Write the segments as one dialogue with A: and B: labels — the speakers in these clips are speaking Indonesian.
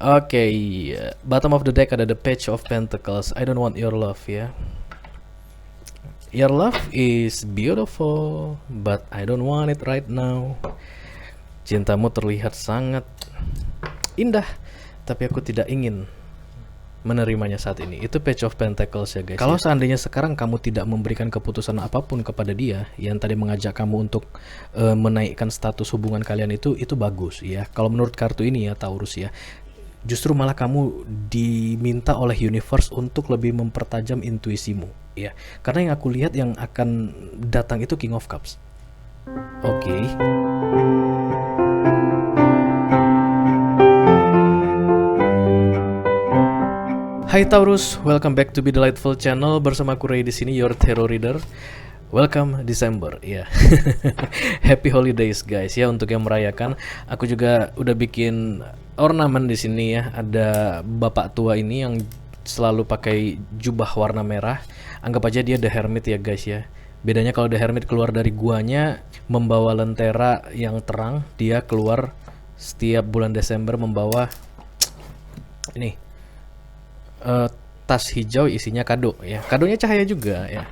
A: Oke, bottom of the deck ada the Page of Pentacles. I don't want your love ya. Your love is beautiful, but I don't want it right now. Cintamu terlihat sangat indah, tapi aku tidak ingin menerimanya saat ini. Itu Page of Pentacles ya guys. Kalau seandainya sekarang kamu tidak memberikan keputusan apapun kepada dia yang tadi mengajak kamu untuk menaikkan status hubungan kalian, itu bagus ya. Kalau menurut kartu ini ya Taurus ya, justru malah kamu diminta oleh universe untuk lebih mempertajam intuisimu ya. Karena yang aku lihat yang akan datang itu King of Cups. Oke. Hai Taurus, welcome back to Be Delightful Channel. Bersama aku Ray di sini, your tarot reader. Welcome December, ya. Yeah. Happy holidays guys ya untuk yang merayakan. Aku juga udah bikin ornamen di sini ya. Ada bapak tua ini yang selalu pakai jubah warna merah. Anggap aja dia The Hermit ya guys ya. Bedanya kalau The Hermit keluar dari guanya membawa lentera yang terang, dia keluar setiap bulan Desember membawa ini tas hijau isinya kado ya. Kadonya cahaya juga ya.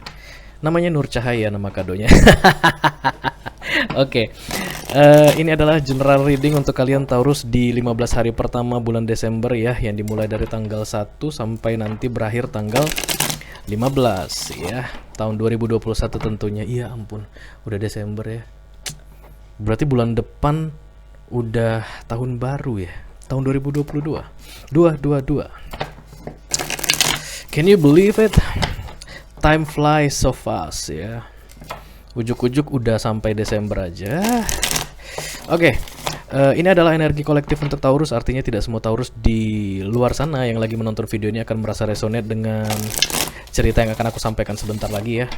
A: Namanya Nur Cahaya nama kadonya. Oke. Ini adalah general reading untuk kalian Taurus di 15 hari pertama bulan Desember ya, yang dimulai dari tanggal 1 sampai nanti berakhir tanggal 15 ya. Tahun 2021 tentunya. Iya ampun, udah Desember ya. Berarti bulan depan udah tahun baru ya. Tahun 2022. 222. Can you believe it? Time flies so fast ya. Ujuk-ujuk udah sampai Desember aja. Oke, ini adalah energi kolektif untuk Taurus. Artinya tidak semua Taurus di luar sana yang lagi menonton video ini akan merasa resonate dengan cerita yang akan aku sampaikan sebentar lagi ya.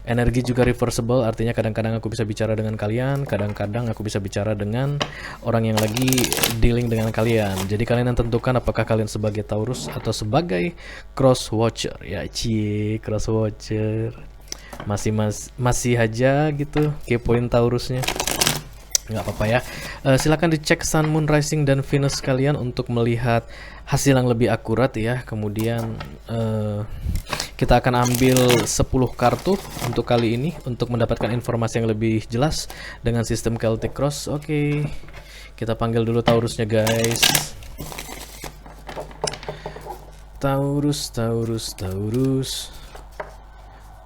A: Energi juga reversible, artinya kadang-kadang aku bisa bicara dengan kalian, kadang-kadang aku bisa bicara dengan orang yang lagi dealing dengan kalian. Jadi kalian yang tentukan apakah kalian sebagai Taurus atau sebagai cross watcher ya. Cross watcher. Masih aja gitu kepoin Taurusnya. Nggak apa-apa ya. Silakan dicek Sun, Moon, Rising dan Venus kalian untuk melihat hasil yang lebih akurat ya. Kemudian kita akan ambil 10 kartu untuk kali ini untuk mendapatkan informasi yang lebih jelas dengan sistem Celtic Cross. Oke. Kita panggil dulu Taurusnya guys. Taurus.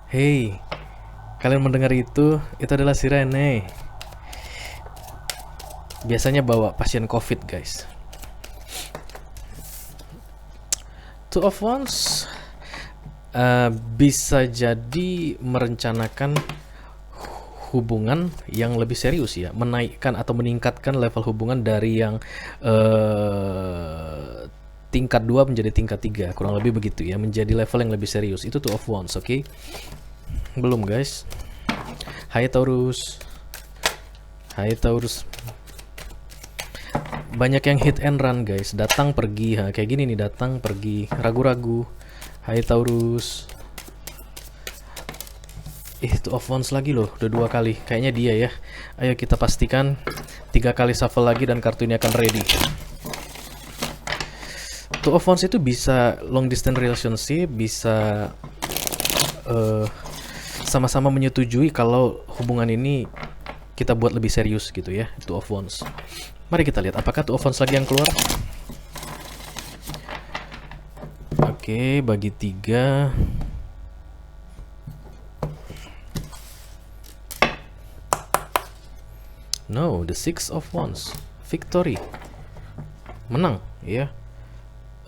A: Hey, kalian mendengar itu adalah sirene. Biasanya bawa pasien COVID guys. Two of Wands bisa jadi merencanakan hubungan yang lebih serius ya, menaikkan atau meningkatkan level hubungan dari yang tingkat 2 menjadi tingkat 3, kurang lebih begitu ya, menjadi level yang lebih serius. Itu Two of Wands, oke? Belum guys. Hai Taurus. Banyak yang hit and run guys, datang pergi, kayak gini nih, datang pergi, ragu-ragu. Hai Taurus. Two of Wands lagi loh, udah 2 kali, kayaknya dia ya. Ayo kita pastikan 3 kali shuffle lagi dan kartu ini akan ready. Two of Wands itu bisa long distance relationship, bisa sama-sama menyetujui kalau hubungan ini kita buat lebih serius gitu ya. Two of Wands. Mari kita lihat apakah Two of Wands lagi yang keluar. Oke, bagi 3. No, the Six of Wands. Victory. Menang ya.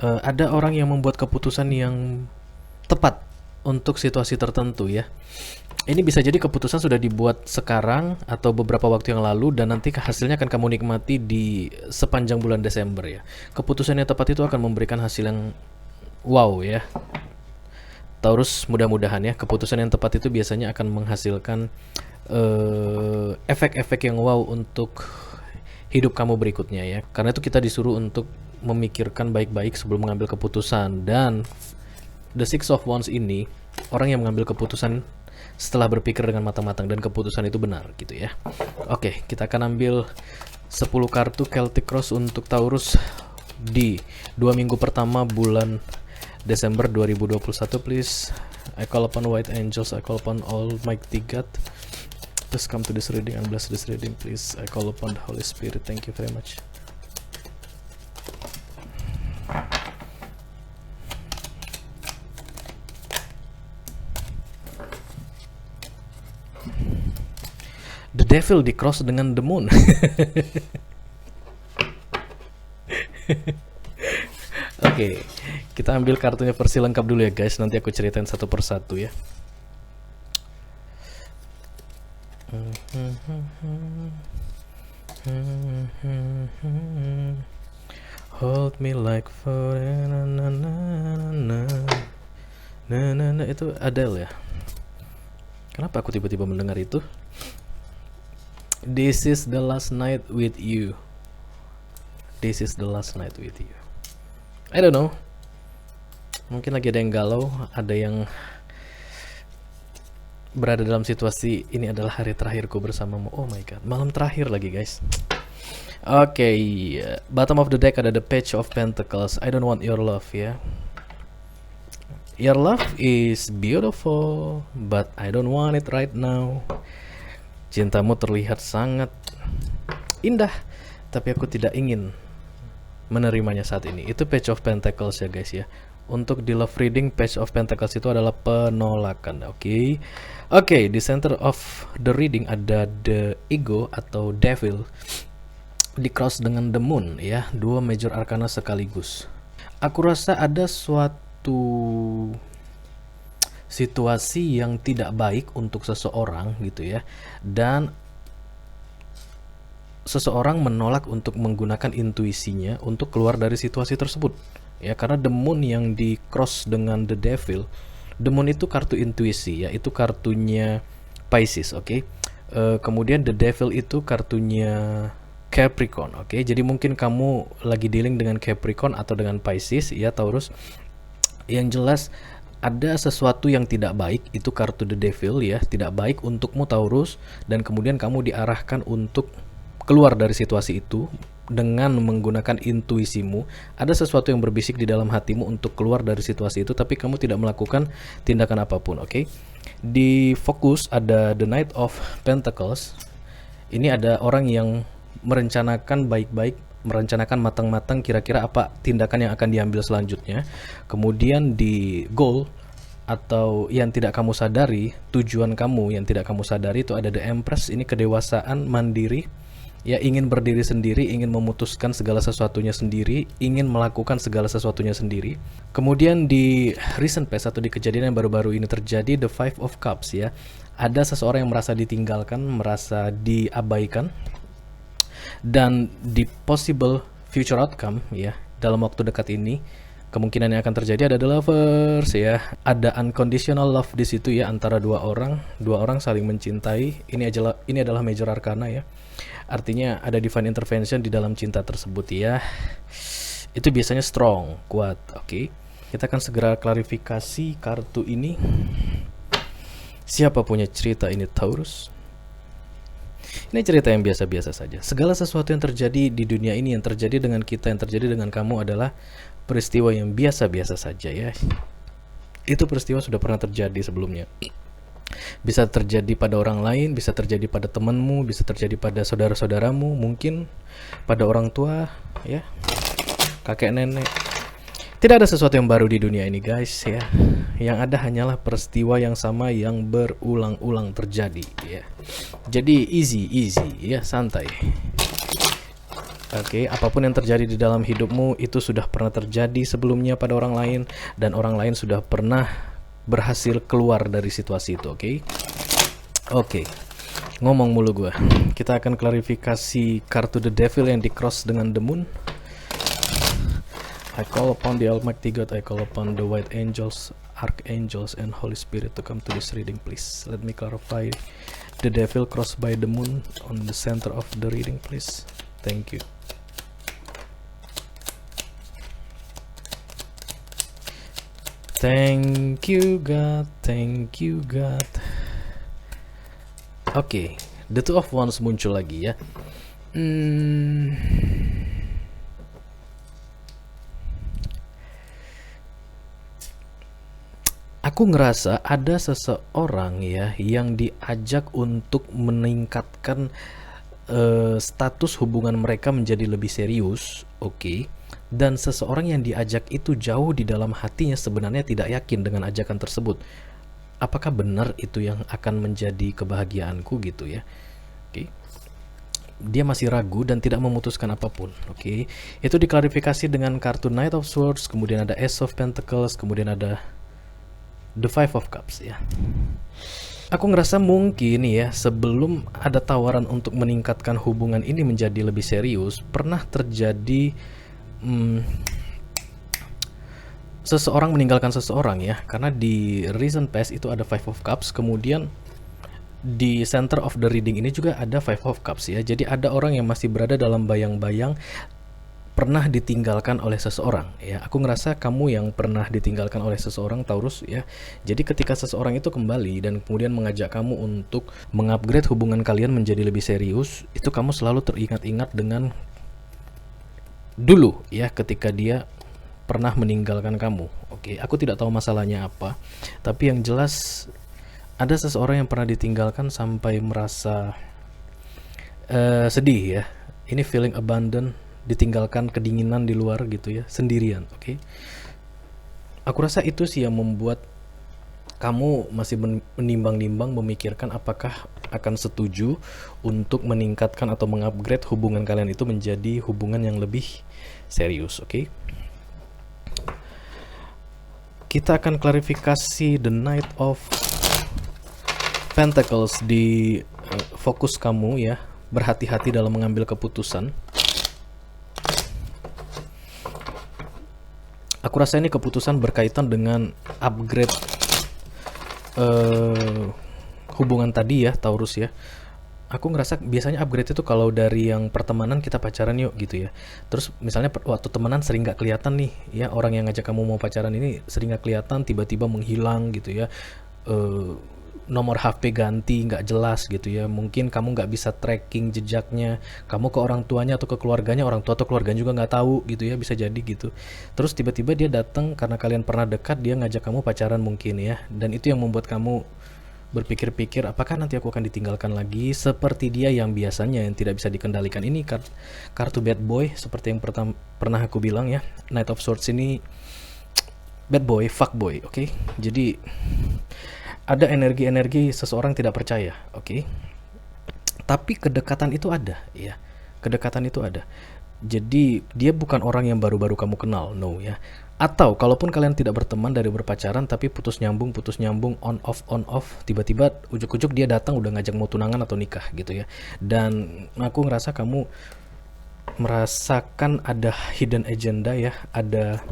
A: Ada orang yang membuat keputusan yang tepat untuk situasi tertentu ya. Ini bisa jadi keputusan sudah dibuat sekarang atau beberapa waktu yang lalu dan nanti hasilnya akan kamu nikmati di sepanjang bulan Desember ya. Keputusan yang tepat itu akan memberikan hasil yang wow ya. Taurus, mudah-mudahan ya keputusan yang tepat itu biasanya akan menghasilkan efek-efek yang wow untuk hidup kamu berikutnya ya. Karena itu kita disuruh untuk memikirkan baik-baik sebelum mengambil keputusan. Dan the Six of Wands ini orang yang mengambil keputusan setelah berpikir dengan matang-matang dan keputusan itu benar gitu ya. Oke, kita akan ambil 10 kartu Celtic Cross untuk Taurus di 2 minggu pertama bulan Desember 2021. Please, I call upon white angels, I call upon Almighty God. Please come to this reading and bless this reading, please. I call upon the Holy Spirit. Thank you very much. The devil di cross dengan the moon. Oke, kita ambil kartunya versi lengkap dulu ya guys. Nanti aku ceritain satu persatu ya. Hold me like forever. Itu Adele ya. Kenapa aku tiba-tiba mendengar itu? This is the last night with you. This is the last night with you. I don't know. Mungkin lagi ada yang galau, ada yang berada dalam situasi ini adalah hari terakhirku bersamamu. Oh my god, malam terakhir lagi guys. Oke, bottom of the deck ada the Page of Pentacles. I don't want your love ya. Your love is beautiful, but I don't want it right now. Cintamu terlihat sangat indah, tapi aku tidak ingin menerimanya saat ini. Itu Page of Pentacles ya guys ya. Untuk di love reading, Page of Pentacles itu adalah penolakan. Oke. Di center of the reading ada the ego atau devil di cross dengan the moon ya. Dua major arcana sekaligus. Aku rasa ada suatu situasi yang tidak baik untuk seseorang gitu ya, dan seseorang menolak untuk menggunakan intuisinya untuk keluar dari situasi tersebut ya, karena the moon yang di cross dengan the devil. The moon itu kartu intuisi ya, itu kartunya Pisces. Kemudian the devil itu kartunya Capricorn. Jadi mungkin kamu lagi dealing dengan Capricorn atau dengan Pisces ya, Taurus. Yang jelas ada sesuatu yang tidak baik, itu kartu the devil ya, tidak baik untukmu Taurus, dan kemudian kamu diarahkan untuk keluar dari situasi itu dengan menggunakan intuisimu. Ada sesuatu yang berbisik di dalam hatimu untuk keluar dari situasi itu, tapi kamu tidak melakukan tindakan apapun. Di fokus ada the Knight of Pentacles. Ini ada orang yang merencanakan baik-baik, merencanakan matang-matang kira-kira apa tindakan yang akan diambil selanjutnya. Kemudian di goal atau yang tidak kamu sadari, tujuan kamu yang tidak kamu sadari itu ada the Empress. Ini kedewasaan, mandiri ya, ingin berdiri sendiri, ingin memutuskan segala sesuatunya sendiri, ingin melakukan segala sesuatunya sendiri. Kemudian di recent past atau di kejadian yang baru-baru ini terjadi the Five of Cups ya, ada seseorang yang merasa ditinggalkan, merasa diabaikan. Dan di possible future outcome ya, dalam waktu dekat ini kemungkinan yang akan terjadi ada the Lovers ya, ada unconditional love di situ ya, antara dua orang saling mencintai. Ini adalah major arcana ya, artinya ada divine intervention di dalam cinta tersebut ya. Itu biasanya strong, kuat. Kita akan segera klarifikasi kartu ini. Siapa punya cerita ini Taurus? Ini cerita yang biasa-biasa saja. Segala sesuatu yang terjadi di dunia ini, yang terjadi dengan kita, yang terjadi dengan kamu adalah peristiwa yang biasa-biasa saja ya. Itu peristiwa sudah pernah terjadi sebelumnya. Bisa terjadi pada orang lain, bisa terjadi pada temanmu, bisa terjadi pada saudara-saudaramu, mungkin pada orang tua ya, kakek nenek. Tidak ada sesuatu yang baru di dunia ini guys ya. Yang ada hanyalah peristiwa yang sama yang berulang-ulang terjadi ya. Jadi easy ya, santai. Apapun yang terjadi di dalam hidupmu itu sudah pernah terjadi sebelumnya pada orang lain, dan orang lain sudah pernah berhasil keluar dari situasi itu. Ngomong mulu gua. Kita akan klarifikasi kartu the devil yang di cross dengan the moon. I call upon the Almighty God, I call upon the white angels, archangels, and Holy Spirit to come to this reading, please. Let me clarify the devil crossed by the moon on the center of the reading, please. Thank you. Thank you God, thank you God. The Two of Wands muncul lagi ya. Aku ngerasa ada seseorang ya yang diajak untuk meningkatkan status hubungan mereka menjadi lebih serius, oke. Dan seseorang yang diajak itu jauh di dalam hatinya sebenarnya tidak yakin dengan ajakan tersebut. Apakah benar itu yang akan menjadi kebahagiaanku gitu ya? Oke. Dia masih ragu dan tidak memutuskan apapun, oke. Itu diklarifikasi dengan kartu Knight of Swords, kemudian ada Ace of Pentacles, kemudian ada The Five of Cups ya. Aku ngerasa mungkin ya, sebelum ada tawaran untuk meningkatkan hubungan ini menjadi lebih serius, pernah terjadi seseorang meninggalkan seseorang ya. Karena di recent past itu ada Five of Cups, kemudian di center of the reading ini juga ada Five of Cups ya. Jadi ada orang yang masih berada dalam bayang-bayang pernah ditinggalkan oleh seseorang ya. Aku ngerasa kamu yang pernah ditinggalkan oleh seseorang, Taurus ya. Jadi ketika seseorang itu kembali dan kemudian mengajak kamu untuk mengupgrade hubungan kalian menjadi lebih serius, itu kamu selalu teringat-ingat dengan dulu ya, ketika dia pernah meninggalkan kamu. Oke, aku tidak tahu masalahnya apa, tapi yang jelas ada seseorang yang pernah ditinggalkan sampai merasa sedih ya. Ini feeling abandoned, ditinggalkan, kedinginan di luar gitu ya, sendirian, oke. Aku rasa itu sih yang membuat kamu masih menimbang-nimbang, memikirkan apakah akan setuju untuk meningkatkan atau mengupgrade hubungan kalian itu menjadi hubungan yang lebih serius, oke. Kita akan klarifikasi the Knight of Pentacles di fokus kamu ya, berhati-hati dalam mengambil keputusan. Aku rasa ini keputusan berkaitan dengan upgrade hubungan tadi ya, Taurus ya. Aku ngerasa biasanya upgrade itu kalau dari yang pertemanan, kita pacaran yuk gitu ya. Terus misalnya waktu temenan sering gak kelihatan nih ya, orang yang ngajak kamu mau pacaran ini sering gak kelihatan, tiba-tiba menghilang gitu ya. Nomor HP ganti, nggak jelas gitu ya. Mungkin kamu nggak bisa tracking jejaknya, kamu ke orang tuanya atau ke keluarganya, orang tua atau keluarganya juga nggak tahu gitu ya, bisa jadi gitu. Terus tiba-tiba dia datang karena kalian pernah dekat, dia ngajak kamu pacaran mungkin ya, dan itu yang membuat kamu berpikir-pikir apakah nanti aku akan ditinggalkan lagi seperti dia yang biasanya yang tidak bisa dikendalikan. Ini kartu bad boy seperti yang pernah aku bilang ya. Knight of Swords ini bad boy, fuck boy, oke. Jadi ada energi-energi seseorang tidak percaya, oke. Tapi kedekatan itu ada, ya. Kedekatan itu ada. Jadi dia bukan orang yang baru-baru kamu kenal, no ya. Atau kalaupun kalian tidak berteman dari berpacaran, tapi putus nyambung, on off, tiba-tiba ujuk-ujuk dia datang udah ngajak mau tunangan atau nikah gitu ya. Dan aku ngerasa kamu merasakan ada hidden agenda ya, ada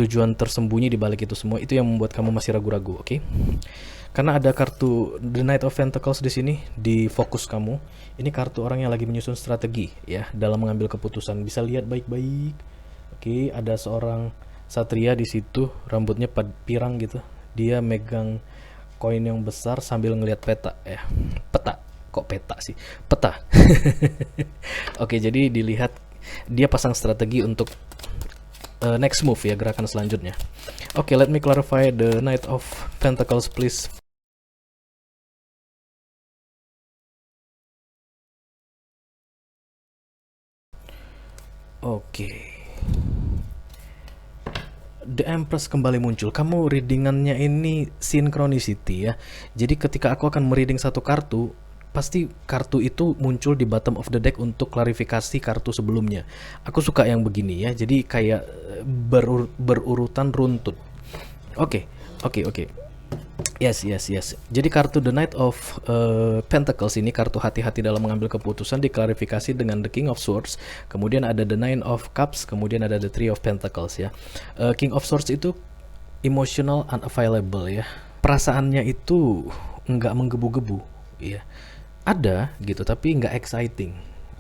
A: tujuan tersembunyi di balik itu semua. Itu yang membuat kamu masih ragu-ragu, oke? Karena ada kartu The Knight of Pentacles di sini di fokus kamu. Ini kartu orang yang lagi menyusun strategi ya dalam mengambil keputusan. Bisa lihat baik-baik. Oke, ada seorang satria di situ, rambutnya pirang gitu. Dia megang koin yang besar sambil ngelihat peta ya. Peta. Kok peta sih? Peta. Oke, jadi dilihat dia pasang strategi untuk next move ya, gerakan selanjutnya. Oke, let me clarify the Knight of Pentacles please. Oke. The Empress kembali muncul. Kamu readingannya ini synchronicity ya. Jadi ketika aku akan mereading satu kartu, pasti kartu itu muncul di bottom of the deck untuk klarifikasi kartu sebelumnya. Aku suka yang begini ya. Jadi kayak berurutan runtut. Oke. Yes. Jadi kartu The Knight of Pentacles ini kartu hati-hati dalam mengambil keputusan, diklarifikasi dengan The King of Swords. Kemudian ada The Nine of Cups, kemudian ada The Three of Pentacles ya. King of Swords itu emotional unavailable ya. Perasaannya itu nggak menggebu-gebu ya. Ada gitu tapi nggak exciting.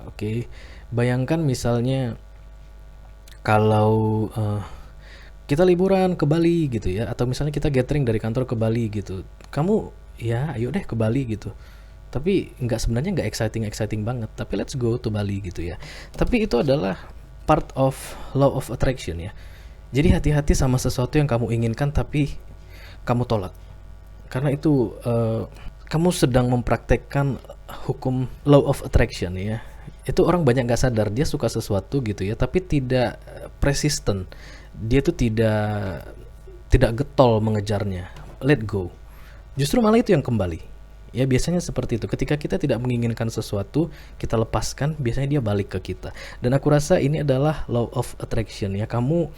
A: Oke. Bayangkan misalnya kalau kita liburan ke Bali gitu ya, atau misalnya kita gathering dari kantor ke Bali gitu, kamu ya ayo deh ke Bali gitu, tapi sebenarnya nggak exciting banget, tapi let's go to Bali gitu ya. Tapi itu adalah part of law of attraction ya. Jadi hati-hati sama sesuatu yang kamu inginkan tapi kamu tolak. Karena itu kamu sedang mempraktekkan hukum law of attraction ya. Itu orang banyak nggak sadar, dia suka sesuatu gitu ya, tapi tidak persisten. Dia tuh tidak getol mengejarnya. Let go. Justru malah itu yang kembali. Ya biasanya seperti itu. Ketika kita tidak menginginkan sesuatu, kita lepaskan, biasanya dia balik ke kita. Dan aku rasa ini adalah law of attraction ya. Kamu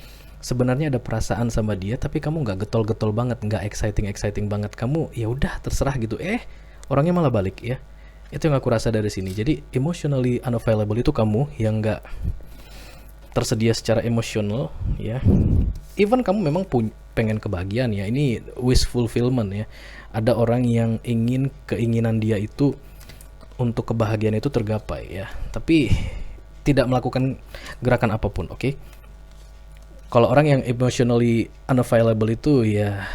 A: sebenarnya ada perasaan sama dia, tapi kamu nggak getol-getol banget, nggak exciting banget. Kamu ya udah terserah gitu. Orangnya malah balik ya. Itu yang aku rasa dari sini. Jadi emotionally unavailable itu kamu yang nggak tersedia secara emosional ya. Even kamu memang pengen kebahagiaan ya. Ini wish fulfillment ya. Ada orang yang keinginan dia itu untuk kebahagiaan itu tergapai ya. Tapi tidak melakukan gerakan apapun, oke? Kalau orang yang emotionally unavailable itu ya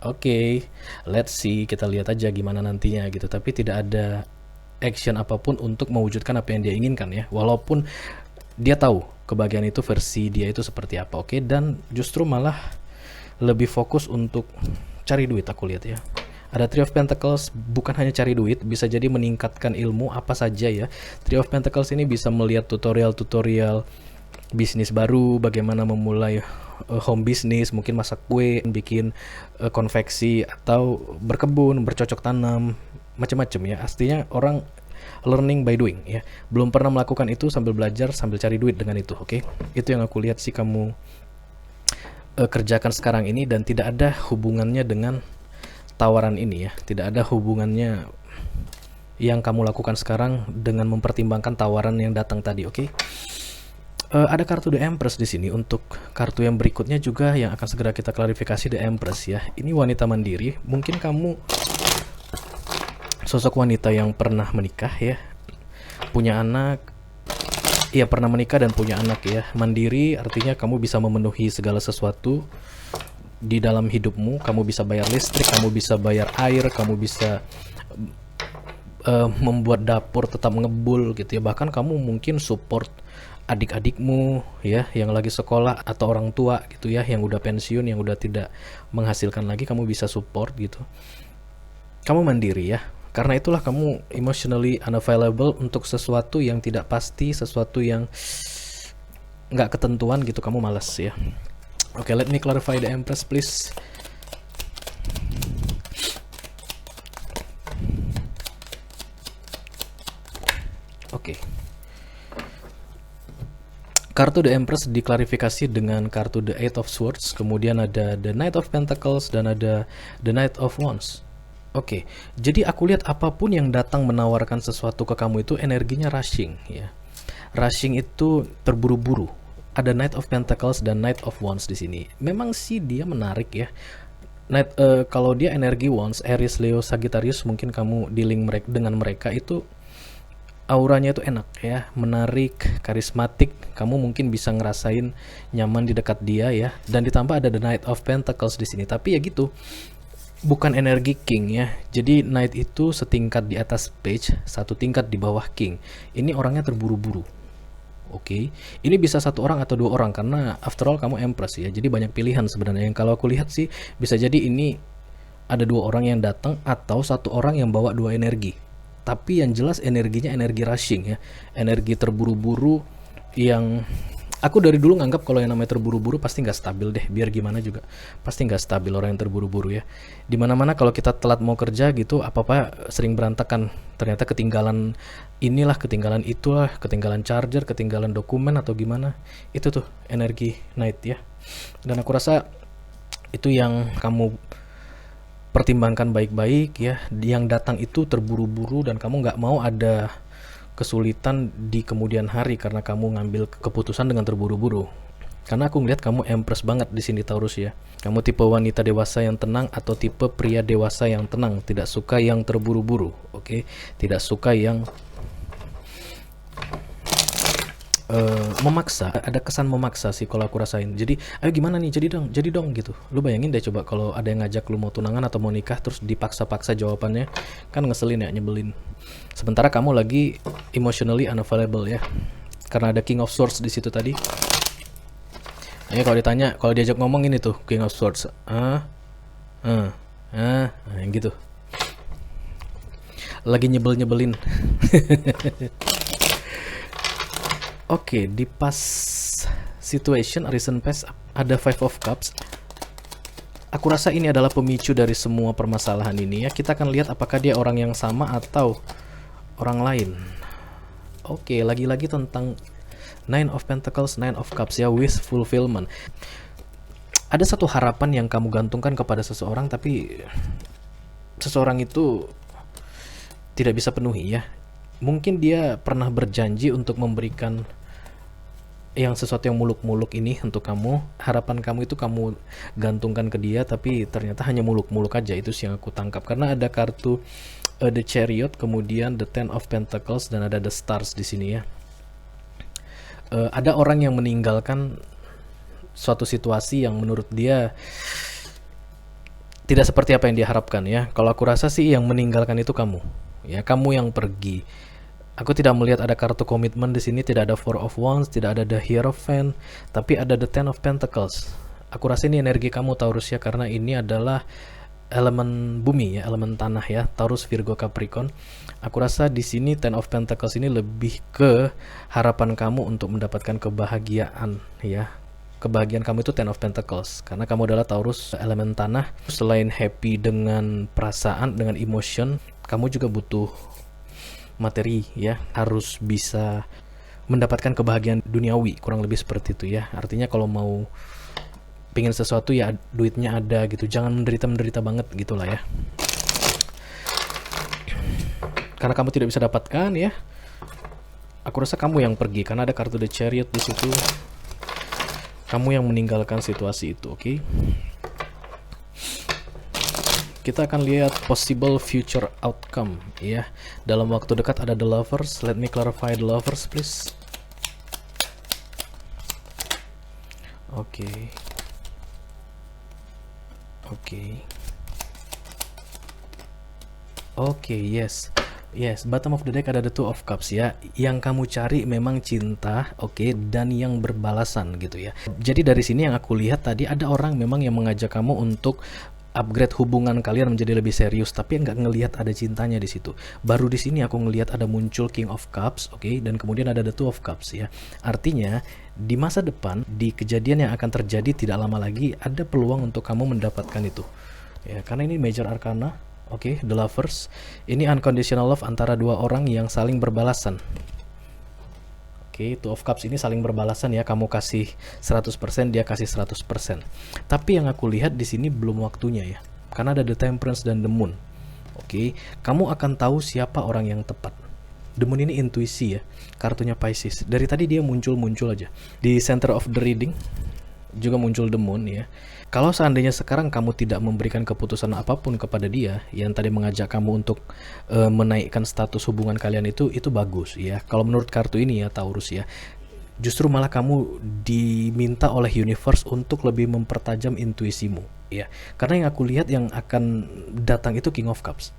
A: oke, let's see, kita lihat aja gimana nantinya gitu. Tapi tidak ada action apapun untuk mewujudkan apa yang dia inginkan ya. Walaupun dia tahu kebahagiaan itu versi dia itu seperti apa, oke? Dan justru malah lebih fokus untuk cari duit, aku lihat ya. Ada Three of Pentacles bukan hanya cari duit, bisa jadi meningkatkan ilmu apa saja ya. Three of Pentacles ini bisa melihat tutorial bisnis baru, bagaimana memulai home business, mungkin masak kue, bikin konveksi, atau berkebun, bercocok tanam, macam-macam ya. Artinya orang learning by doing ya. Belum pernah melakukan itu sambil belajar, sambil cari duit dengan itu, oke? Itu yang aku lihat sih kamu kerjakan sekarang ini, dan tidak ada hubungannya dengan tawaran ini ya. Tidak ada hubungannya yang kamu lakukan sekarang dengan mempertimbangkan tawaran yang datang tadi, oke? Ada kartu The Empress di sini. Untuk kartu yang berikutnya juga yang akan segera kita klarifikasi, The Empress ya. Ini wanita mandiri. Mungkin kamu sosok wanita yang pernah menikah ya, punya anak. Iya, pernah menikah dan punya anak ya. Mandiri artinya kamu bisa memenuhi segala sesuatu di dalam hidupmu. Kamu bisa bayar listrik, kamu bisa bayar air, kamu bisa membuat dapur tetap ngebul gitu ya. Bahkan kamu mungkin support adik-adikmu ya yang lagi sekolah, atau orang tua gitu ya yang udah pensiun, yang udah tidak menghasilkan lagi, kamu bisa support gitu. Kamu mandiri ya. Karena itulah kamu emotionally unavailable untuk sesuatu yang tidak pasti, sesuatu yang nggak ketentuan gitu, kamu malas ya. Oke, let me clarify the Empress please. Oke. Kartu The Empress diklarifikasi dengan kartu The Eight of Swords, kemudian ada The Knight of Pentacles, dan ada The Knight of Wands. Oke, jadi aku lihat apapun yang datang menawarkan sesuatu ke kamu itu energinya rushing ya. Rushing itu terburu-buru. Ada Knight of Pentacles dan Knight of Wands di sini. Memang sih dia menarik ya. Kalau dia energi Wands, Aries, Leo, Sagittarius, mungkin kamu dealing dengan mereka itu auranya itu enak ya, menarik, karismatik. Kamu mungkin bisa ngerasain nyaman di dekat dia ya. Dan ditambah ada The Knight of Pentacles di sini. Tapi ya gitu, bukan energi King ya. Jadi Knight itu setingkat di atas Page, satu tingkat di bawah King. Ini orangnya terburu-buru. Oke, ini bisa satu orang atau dua orang karena after all kamu Empress ya. Jadi banyak pilihan sebenarnya. Yang kalau aku lihat sih bisa jadi ini ada dua orang yang datang atau satu orang yang bawa dua energi. Tapi yang jelas energinya energi rushing ya, energi terburu-buru yang aku dari dulu nganggap kalau yang namanya terburu-buru pasti nggak stabil deh, biar gimana juga pasti nggak stabil orang yang terburu-buru ya. Dimana-mana kalau kita telat mau kerja gitu, apa-apa sering berantakan. Ternyata ketinggalan inilah, ketinggalan itulah, ketinggalan charger, ketinggalan dokumen atau gimana. Itu tuh energi Knight ya. Dan aku rasa itu yang kamu pertimbangkan baik-baik ya. Yang datang itu terburu-buru dan kamu nggak mau ada kesulitan di kemudian hari karena kamu ngambil keputusan dengan terburu-buru. Karena aku ngeliat kamu Empress banget di sini Taurus ya. Kamu tipe wanita dewasa yang tenang atau tipe pria dewasa yang tenang, tidak suka yang terburu-buru, oke? Tidak suka yang memaksa. Ada kesan memaksa sih kalau aku rasain. Jadi ayo gimana nih, jadi dong gitu. Lu bayangin deh coba kalau ada yang ngajak lu mau tunangan atau mau nikah terus dipaksa-paksa jawabannya, kan ngeselin ya, nyebelin. Sementara kamu lagi emotionally unavailable ya, karena ada King of Swords di situ tadi. Kalau ditanya, kalau diajak ngomong ini tuh King of Swords, Yang gitu. Lagi nyebelin. Oke, di past situation, recent past ada Five of Cups. Aku rasa ini adalah pemicu dari semua permasalahan ini ya. Kita akan lihat apakah dia orang yang sama atau orang lain. Oke, lagi-lagi tentang Nine of Pentacles, Nine of Cups ya, wish fulfillment. Ada satu harapan yang kamu gantungkan kepada seseorang, tapi seseorang itu tidak bisa penuhi ya. Mungkin dia pernah berjanji untuk memberikan yang sesuatu yang muluk-muluk ini untuk kamu. Harapan kamu itu kamu gantungkan ke dia, tapi ternyata hanya muluk-muluk aja. Itu sih yang aku tangkap, karena ada kartu The Chariot, kemudian the Ten of Pentacles, dan ada the Stars di sini ya. Ada orang yang meninggalkan suatu situasi yang menurut dia tidak seperti apa yang dia harapkan ya. Kalau aku rasa sih yang meninggalkan itu kamu ya, kamu yang pergi. Aku tidak melihat ada kartu komitmen di sini, tidak ada Four of Wands, tidak ada the Hierophant, tapi ada the Ten of Pentacles. Aku rasa ini energi kamu Taurus ya, karena ini adalah elemen bumi ya, elemen tanah ya, Taurus, Virgo, Capricorn. Aku rasa di sini Ten of Pentacles ini lebih ke harapan kamu untuk mendapatkan kebahagiaan ya. Kebahagiaan kamu itu Ten of Pentacles, karena kamu adalah Taurus, elemen tanah. Selain happy dengan perasaan, dengan emotion, kamu juga butuh materi ya, harus bisa mendapatkan kebahagiaan duniawi, kurang lebih seperti itu ya. Artinya kalau mau pengen sesuatu ya duitnya ada gitu, jangan menderita banget gitulah ya, karena kamu tidak bisa dapatkan ya. Aku rasa kamu yang pergi, karena ada kartu The Chariot di situ. Kamu yang meninggalkan situasi itu, oke? Kita akan lihat possible future outcome ya. Dalam waktu dekat ada the Lovers. Let me clarify the Lovers please. Oke. Oke, yes. Yes, bottom of the deck ada the Two of Cups ya. Yang kamu cari memang cinta, oke, dan yang berbalasan gitu ya. Jadi dari sini yang aku lihat tadi ada orang memang yang mengajak kamu untuk upgrade hubungan kalian menjadi lebih serius, tapi nggak ngelihat ada cintanya di situ. Baru di sini aku ngelihat ada muncul King of Cups, oke, dan kemudian ada the Two of Cups ya. Artinya di masa depan, di kejadian yang akan terjadi tidak lama lagi, ada peluang untuk kamu mendapatkan itu. Ya, karena ini major arcana, oke, the Lovers. Ini unconditional love antara dua orang yang saling berbalasan. Oke, Two of Cups ini saling berbalasan ya, kamu kasih 100%, dia kasih 100%. Tapi yang aku lihat di sini belum waktunya ya, karena ada the Temperance dan the Moon. Oke, kamu akan tahu siapa orang yang tepat. The Moon ini intuisi ya, kartunya Pisces. Dari tadi dia muncul aja. Di center of the reading juga muncul the Moon ya. Kalau seandainya sekarang kamu tidak memberikan keputusan apapun kepada dia yang tadi mengajak kamu untuk menaikkan status hubungan kalian, itu bagus ya. Kalau menurut kartu ini ya Taurus ya, justru malah kamu diminta oleh universe untuk lebih mempertajam intuisimu ya. Karena yang aku lihat yang akan datang itu King of Cups.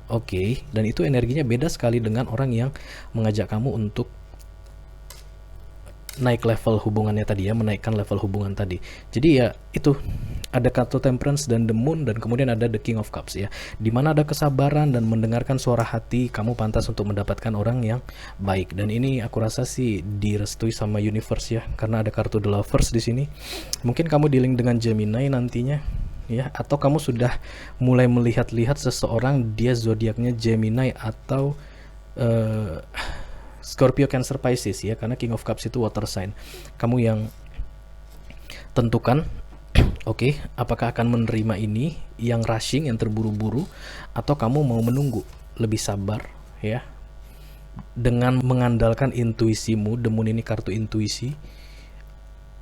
A: Oke, dan itu energinya beda sekali dengan orang yang mengajak kamu untuk naik level hubungannya tadi ya, menaikkan level hubungan tadi. Jadi ya itu ada kartu Temperance dan the Moon, dan kemudian ada the King of Cups ya, dimana ada kesabaran dan mendengarkan suara hati. Kamu pantas untuk mendapatkan orang yang baik, dan ini aku rasa sih direstui sama universe ya, karena ada kartu the Lovers di sini. Mungkin kamu dealing dengan Gemini nantinya ya, atau kamu sudah mulai melihat-lihat seseorang dia zodiaknya Gemini atau Scorpio, Cancer, Pisces ya, karena King of Cups itu water sign. Kamu yang tentukan, oke, apakah akan menerima ini yang rushing, yang terburu-buru, atau kamu mau menunggu, lebih sabar ya, dengan mengandalkan intuisimu. The Moon ini kartu intuisi,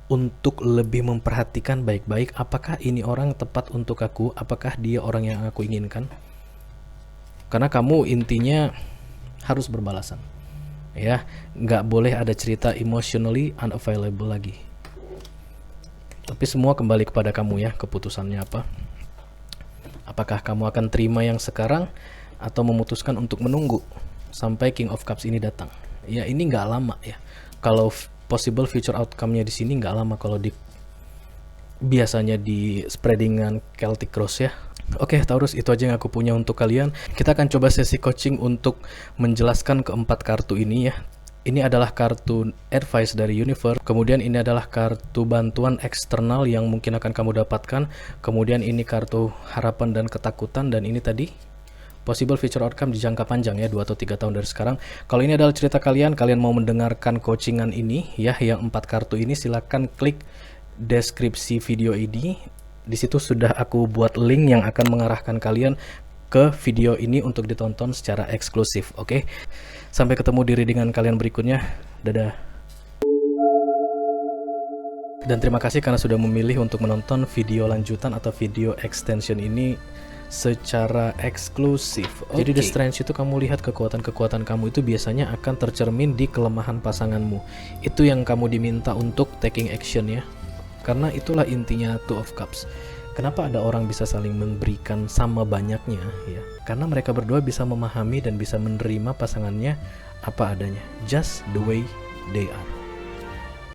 A: untuk lebih memperhatikan baik-baik apakah ini orang tepat untuk aku, apakah dia orang yang aku inginkan. Karena kamu intinya harus berbalasan ya, nggak boleh ada cerita emotionally unavailable lagi. Tapi semua kembali kepada kamu ya, keputusannya apa. Apakah kamu akan terima yang sekarang atau memutuskan untuk menunggu sampai King of Cups ini datang ya. Ini nggak lama ya, kalau possible future outcome-nya di sini nggak lama kalau biasanya di spreadingan Celtic Cross ya. Oke, Taurus, itu aja yang aku punya untuk kalian. Kita akan coba sesi coaching untuk menjelaskan keempat kartu ini ya. Ini adalah kartu advice dari universe, kemudian ini adalah kartu bantuan eksternal yang mungkin akan kamu dapatkan, kemudian ini kartu harapan dan ketakutan, dan ini tadi possible future outcome di jangka panjang ya, 2 atau 3 tahun dari sekarang. Kalau ini adalah cerita kalian mau mendengarkan coachingan ini ya, yang 4 kartu ini, silahkan klik deskripsi video ini. Di situ sudah aku buat link yang akan mengarahkan kalian ke video ini untuk ditonton secara eksklusif. Oke, sampai ketemu di readingan kalian berikutnya. Dadah. Dan terima kasih karena sudah memilih untuk menonton video lanjutan atau video extension ini secara eksklusif. Jadi The Strange itu kamu lihat kekuatan-kekuatan kamu itu biasanya akan tercermin di kelemahan pasanganmu. Itu yang kamu diminta untuk taking action ya. Karena itulah intinya Two of Cups. Kenapa ada orang bisa saling memberikan sama banyaknya ya? Karena mereka berdua bisa memahami dan bisa menerima pasangannya apa adanya, just the way they are.